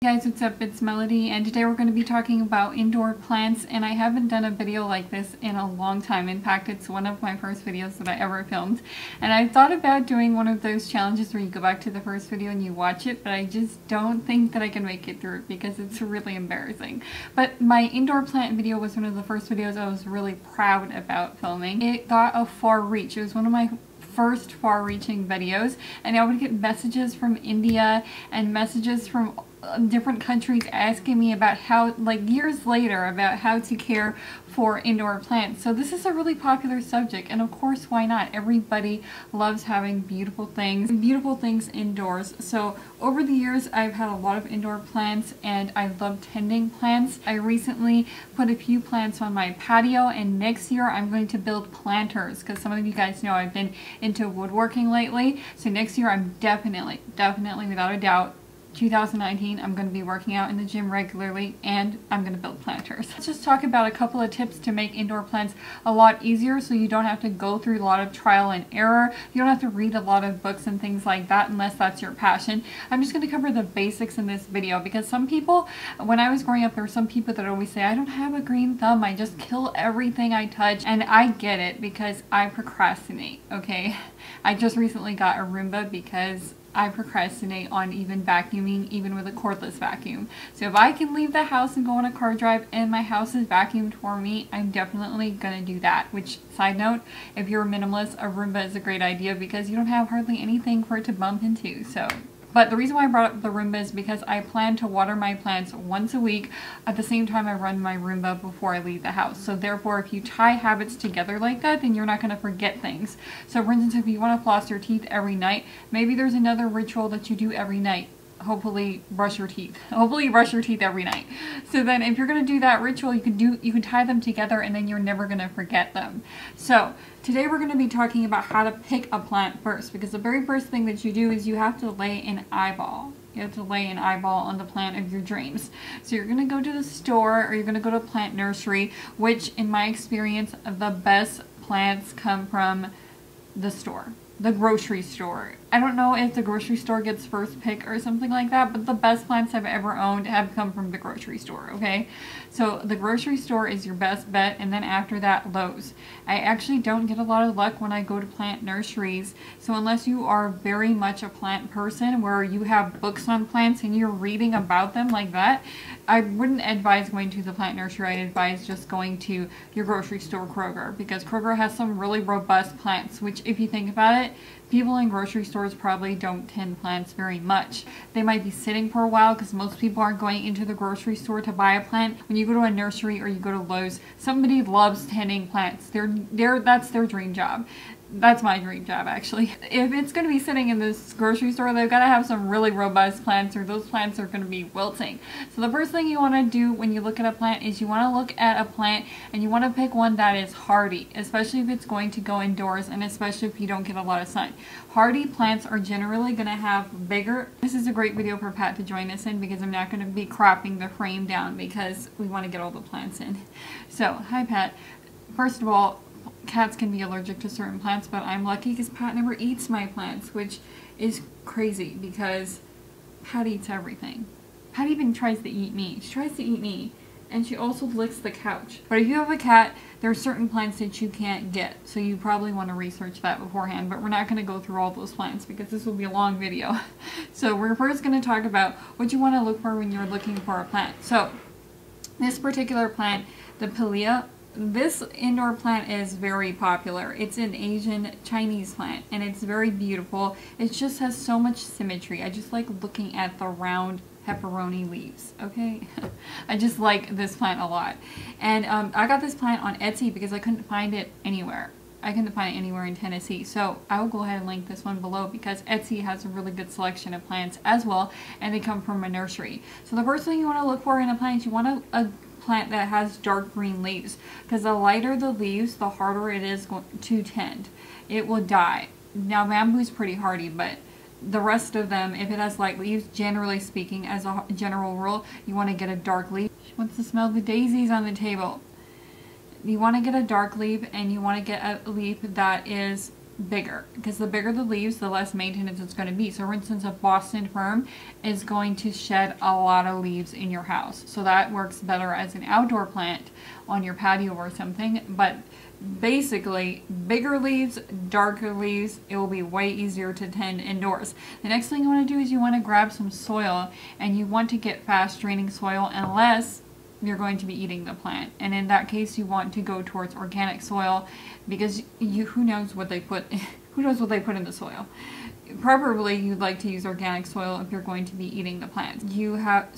Hey guys, what's up? It's Melody, and today we're going to be talking about indoor plants, and I haven't done a video like this in a long time. In fact, it's one of my first videos that I ever filmed, and I thought about doing one of those challenges where you go back to the first video and you watch it, but I just don't think that I can make it through it because it's really embarrassing. But my indoor plant video was one of the first videos I was really proud about filming. It got a far reach. It was one of my first far-reaching videos, and I would get messages from India and messages from different countries asking me about how, like years later, about how to care for indoor plants. So this is a really popular subject, and of course, why not? Everybody loves having beautiful things indoors. So over the years, I've had a lot of indoor plants, and I love tending plants. I recently put a few plants on my patio, and next year I'm going to build planters, because some of you guys know I've been into woodworking lately. So next year I'm definitely without a doubt, 2019, I'm going to be working out in the gym regularly, and I'm going to build planters. Let's just talk about a couple of tips to make indoor plants a lot easier so you don't have to go through a lot of trial and error. You don't have to read a lot of books and things like that unless that's your passion. I'm just going to cover the basics in this video because some people, when I was growing up, there were some people that always say, I don't have a green thumb, I just kill everything I touch. And I get it because I procrastinate, okay? I just recently got a Roomba because I procrastinate on even vacuuming, even with a cordless vacuum. So if I can leave the house and go on a car drive and my house is vacuumed for me, I'm definitely gonna do that. Which, side note, if you're a minimalist, a Roomba is a great idea because you don't have hardly anything for it to bump into. But the reason why I brought up the Roomba is because I plan to water my plants once a week at the same time I run my Roomba before I leave the house. So therefore, if you tie habits together like that, then you're not going to forget things. So for instance, if you want to floss your teeth every night, maybe there's another ritual that you do every night. Hopefully brush your teeth. Hopefully you brush your teeth every night. So then if you're going to do that ritual, you can tie them together and then you're never going to forget them. So today we're going to be talking about how to pick a plant first, because the very first thing that you do is you have to lay an eyeball. You have to lay an eyeball on the plant of your dreams. So you're going to go to the store or you're going to go to a plant nursery, which in my experience, the best plants come from the store. The grocery store. I don't know if the grocery store gets first pick or something like that, but the best plants I've ever owned have come from the grocery store, okay? So the grocery store is your best bet, and then after that, Lowe's. I actually don't get a lot of luck when I go to plant nurseries, so unless you are very much a plant person where you have books on plants and you're reading about them like that, I wouldn't advise going to the plant nursery. I'd advise just going to your grocery store, Kroger, because Kroger has some really robust plants, which if you think about it, people in grocery stores probably don't tend plants very much. They might be sitting for a while because most people aren't going into the grocery store to buy a plant. When you go to a nursery or you go to Lowe's, somebody loves tending plants. That's their dream job. That's my dream job, actually. If it's going to be sitting in this grocery store, they've got to have some really robust plants or those plants are going to be wilting. So the first thing you want to do when you look at a plant is you want to look at a plant and you want to pick one that is hardy, especially if it's going to go indoors and especially if you don't get a lot of sun. Hardy plants are generally going to have bigger... This is a great video for Pat to join us in because I'm not going to be cropping the frame down because we want to get all the plants in. So, hi Pat. First of all, cats can be allergic to certain plants, but I'm lucky because Pat never eats my plants, which is crazy because Pat eats everything. Pat even tries to eat me. She tries to eat me, and she also licks the couch. But if you have a cat, there are certain plants that you can't get, so you probably want to research that beforehand, but we're not going to go through all those plants because this will be a long video. So we're first going to talk about what you want to look for when you're looking for a plant. So this particular plant, the Pelea, this indoor plant is very popular. It's an Asian Chinese plant and it's very beautiful. It just has so much symmetry. I just like looking at the round pepperoni leaves, okay? I just like this plant a lot. And I got this plant on Etsy because I couldn't find it anywhere. I couldn't find it anywhere in Tennessee. So I will go ahead and link this one below because Etsy has a really good selection of plants as well, and they come from a nursery. So the first thing you want to look for in a plant is you want a plant that has dark green leaves, because the lighter the leaves, the harder it is to tend. It will die. Now bamboo is pretty hardy, but the rest of them, if it has light leaves, generally speaking, as a general rule, you want to get a dark leaf. She wants to smell the daisies on the table. You want to get a dark leaf, and you want to get a leaf that is bigger, because the bigger the leaves, the less maintenance it's going to be. So for instance, a Boston fir is going to shed a lot of leaves in your house, so that works better as an outdoor plant on your patio or something. But basically, bigger leaves, darker leaves, it will be way easier to tend indoors. The next thing you want to do is you want to grab some soil, and you want to get fast draining soil unless you're going to be eating the plant, and in that case you want to go towards organic soil, because who knows what they put in the soil. Preferably you'd like to use organic soil if you're going to be eating the plant.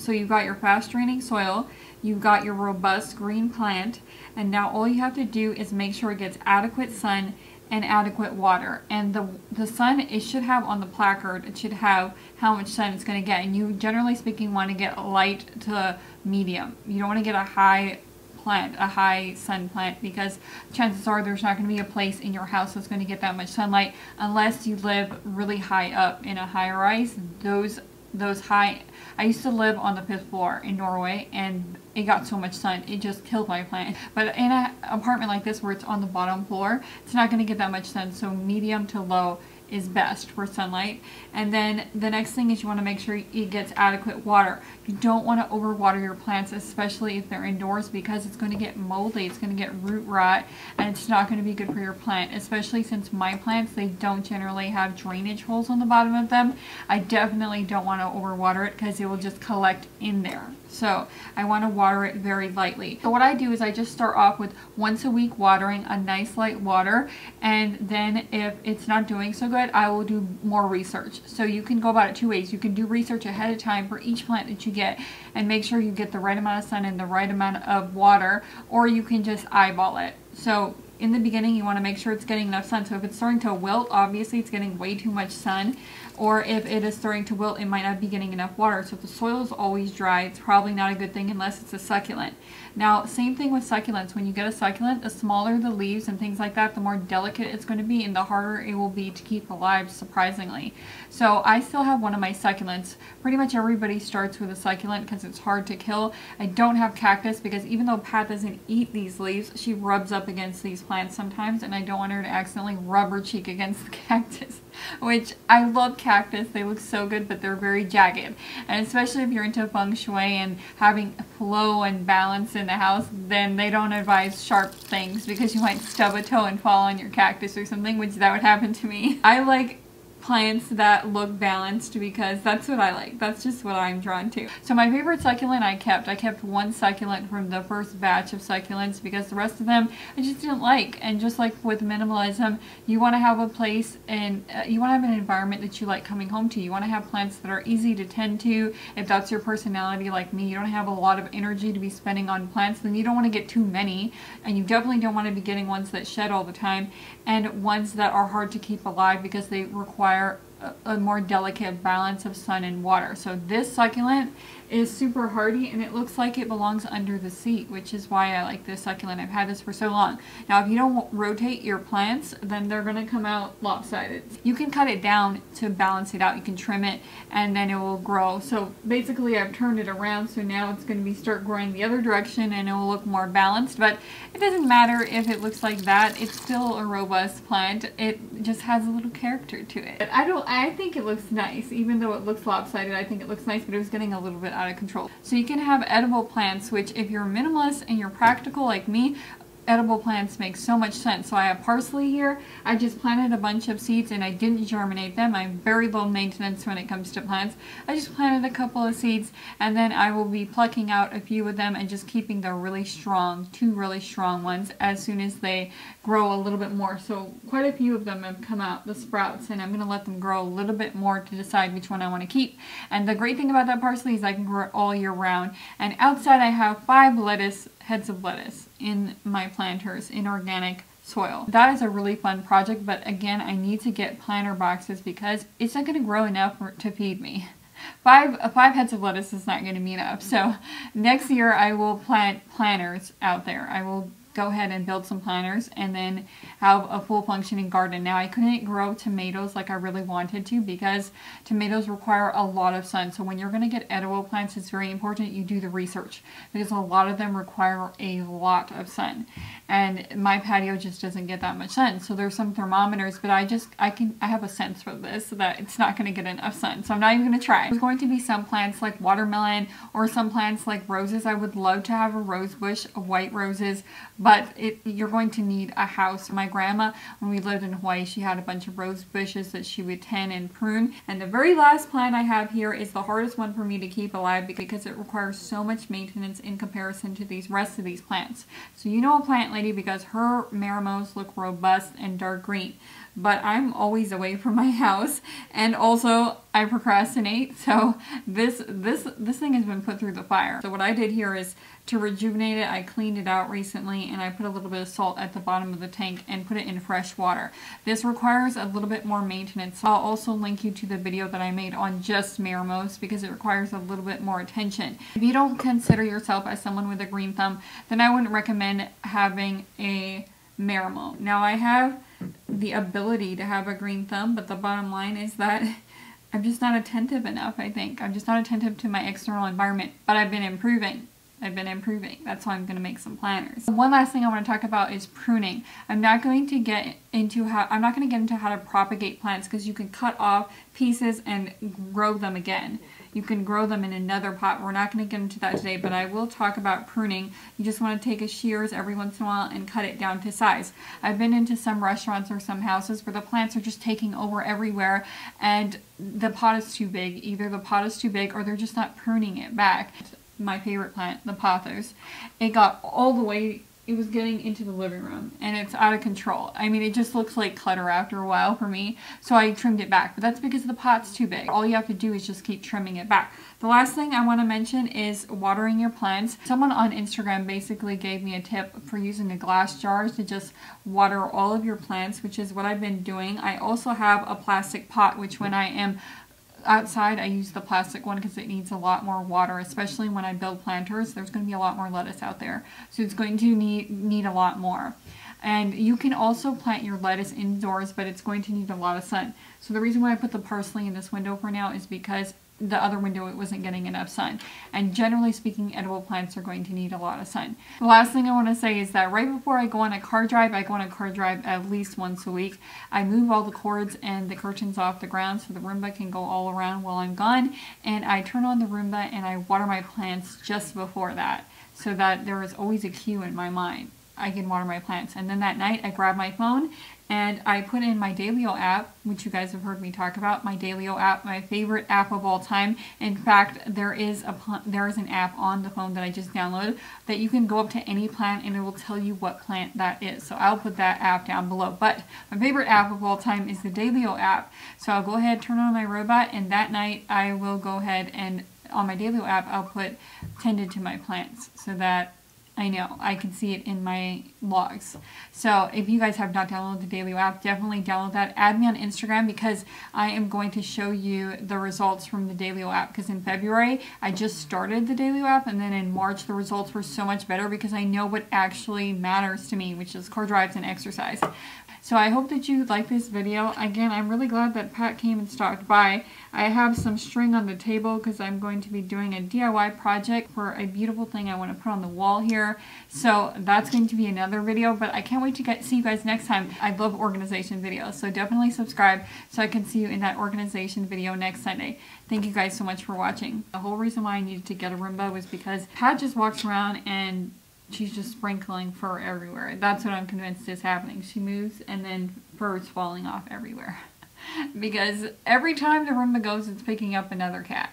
So you've got your fast draining soil, you've got your robust green plant, and now all you have to do is make sure it gets adequate sun and adequate water. And the sun, it should have on the placard, it should have how much sun it's going to get, and you generally speaking want to get light to medium. You don't want to get a high sun plant, because chances are there's not going to be a place in your house that's going to get that much sunlight unless you live really high up in a high rise. I used to live on the 5th floor in Norway, and it got so much sun, it just killed my plant. But in an apartment like this where it's on the bottom floor, it's not going to get that much sun, so medium to low is best for sunlight. And then the next thing is you want to make sure it gets adequate water. You don't want to overwater your plants, especially if they're indoors, because it's going to get moldy, it's going to get root rot, and it's not going to be good for your plant, especially since my plants, they don't generally have drainage holes on the bottom of them. I definitely don't want to overwater it because it will just collect in there. So I want to water it very lightly. So what I do is I just start off with once a week watering, a nice light water, and then if it's not doing so good, I will do more research. So you can go about it two ways. You can do research ahead of time for each plant that you get and make sure you get the right amount of sun and the right amount of water, or you can just eyeball it. So in the beginning you want to make sure it's getting enough sun. So if it's starting to wilt, obviously it's getting way too much sun, or if it is starting to wilt, it might not be getting enough water. So if the soil is always dry, it's probably not a good thing unless it's a succulent. Now, same thing with succulents. When you get a succulent, the smaller the leaves and things like that, the more delicate it's going to be, and the harder it will be to keep alive, surprisingly. So I still have one of my succulents. Pretty much everybody starts with a succulent because it's hard to kill. I don't have cactus because even though Pat doesn't eat these leaves, she rubs up against these plants sometimes, and I don't want her to accidentally rub her cheek against the cactus, which I love cactus. They look so good, but they're very jagged. And especially if you're into feng shui and having flow and balance in the house, then they don't advise sharp things because you might stub a toe and fall on your cactus or something, which that would happen to me. I like plants that look balanced because that's what I like. That's just what I'm drawn to. So my favorite succulent I kept one succulent from the first batch of succulents because the rest of them I just didn't like. And just like with minimalism, you want to have a place and you want to have an environment that you like coming home to. You want to have plants that are easy to tend to. If that's your personality like me, you don't have a lot of energy to be spending on plants, then you don't want to get too many, and you definitely don't want to be getting ones that shed all the time and ones that are hard to keep alive because they require a more delicate balance of sun and water. So this succulent is super hardy, and it looks like it belongs under the seat, which is why I like this succulent. I've had this for so long. Now if you don't rotate your plants, then they're going to come out lopsided. You can cut it down to balance it out. You can trim it and then it will grow. So basically I've turned it around, so now it's going to start growing the other direction and it will look more balanced. But it doesn't matter if it looks like that. It's still a robust plant. It just has a little character to it. I think it looks nice. Even though it looks lopsided, I think it looks nice, but it was getting a little bit out of control. So you can have edible plants, which if you're minimalist and you're practical like me, edible plants make so much sense. So I have parsley here. I just planted a bunch of seeds and I didn't germinate them. I'm very low maintenance when it comes to plants. I just planted a couple of seeds and then I will be plucking out a few of them and just keeping the really strong, two really strong ones as soon as they grow a little bit more. So quite a few of them have come out, the sprouts, and I'm going to let them grow a little bit more to decide which one I want to keep. And the great thing about that parsley is I can grow it all year round. And outside I have 5 heads of lettuce in my planters in organic soil. That is a really fun project, but again, I need to get planter boxes because it's not going to grow enough to feed me. Five heads of lettuce is not going to be enough. So next year I will plant planters out there. I will go ahead and build some planters and then have a full functioning garden. Now, I couldn't grow tomatoes like I really wanted to because tomatoes require a lot of sun. So when you're going to get edible plants, it's very important you do the research because a lot of them require a lot of sun. And my patio just doesn't get that much sun. So there's some thermometers, but I have a sense for this that it's not going to get enough sun. So I'm not even going to try. There's going to be some plants like watermelon or some plants like roses. I would love to have a rose bush of white roses, but you're going to need a house. My grandma, when we lived in Hawaii, she had a bunch of rose bushes that she would tend and prune. And the very last plant I have here is the hardest one for me to keep alive because it requires so much maintenance in comparison to these rest of these plants. So you know a plant lady because her marimots look robust and dark green. But I'm always away from my house, and also I procrastinate, so this thing has been put through the fire. So what I did here is to rejuvenate it, I cleaned it out recently, and I put a little bit of salt at the bottom of the tank and put it in fresh water. This requires a little bit more maintenance. I'll also link you to the video that I made on just marimots because it requires a little bit more attention. If you don't consider yourself as someone with a green thumb, then I wouldn't recommend having a marimo. Now, I have the ability to have a green thumb, but the bottom line is that I'm just not attentive enough, I think. I'm just not attentive to my external environment, but I've been improving. That's why I'm going to make some planters. One last thing I want to talk about is pruning. I'm not going to get into how to propagate plants because you can cut off pieces and grow them again. You can grow them in another pot. We're not going to get into that today, but I will talk about pruning. You just want to take a shears every once in a while and cut it down to size. I've been into some restaurants or some houses where the plants are just taking over everywhere and the pot is too big. Either the pot is too big or they're just not pruning it back. My favorite plant, the pothos, it got all the way, it was getting into the living room and it's out of control. I mean, it just looks like clutter after a while for me, so I trimmed it back, but that's because the pot's too big. All you have to do is just keep trimming it back. The last thing I want to mention is watering your plants. Someone on Instagram basically gave me a tip for using a glass jar to just water all of your plants, which is what I've been doing. I also have a plastic pot, which when I am outside I use the plastic one because it needs a lot more water, especially when I build planters. There's going to be a lot more lettuce out there, so it's going to need a lot more. And you can also plant your lettuce indoors, but it's going to need a lot of sun. So the reason why I put the parsley in this window for now is because the other window it wasn't getting enough sun. And generally speaking, edible plants are going to need a lot of sun. The last thing I want to say is that right before I go on a car drive, I go on a car drive at least once a week. I move all the cords and the curtains off the ground so the Roomba can go all around while I'm gone. And I turn on the Roomba and I water my plants just before that so that there is always a cue in my mind. I can water my plants. And then that night I grab my phone and I put in my Daylio app, which you guys have heard me talk about. My Daylio app, my favorite app of all time. In fact, there is an app on the phone that I just downloaded that you can go up to any plant and it will tell you what plant that is. So I'll put that app down below. But my favorite app of all time is the Daylio app. So I'll go ahead, turn on my robot, and that night I will go ahead and on my Daylio app I'll put tended to my plants so that I know I can see it in my logs. So if you guys have not downloaded the Daylio app, definitely download that. Add me on Instagram because I am going to show you the results from the Daylio app, because in February I just started the Daylio app and then in March the results were so much better because I know what actually matters to me, which is core drives and exercise. So I hope that you like this video. Again, I'm really glad that Pat came and stopped by. I have some string on the table because I'm going to be doing a DIY project for a beautiful thing I want to put on the wall here. So that's going to be another video, but I can't wait to see you guys next time. I love organization videos, so definitely subscribe so I can see you in that organization video next Sunday. Thank you guys so much for watching. The whole reason why I needed to get a Roomba was because Pat just walks around and she's just sprinkling fur everywhere. That's what I'm convinced is happening. She moves and then fur is falling off everywhere. Because every time the Roomba goes, it's picking up another cat.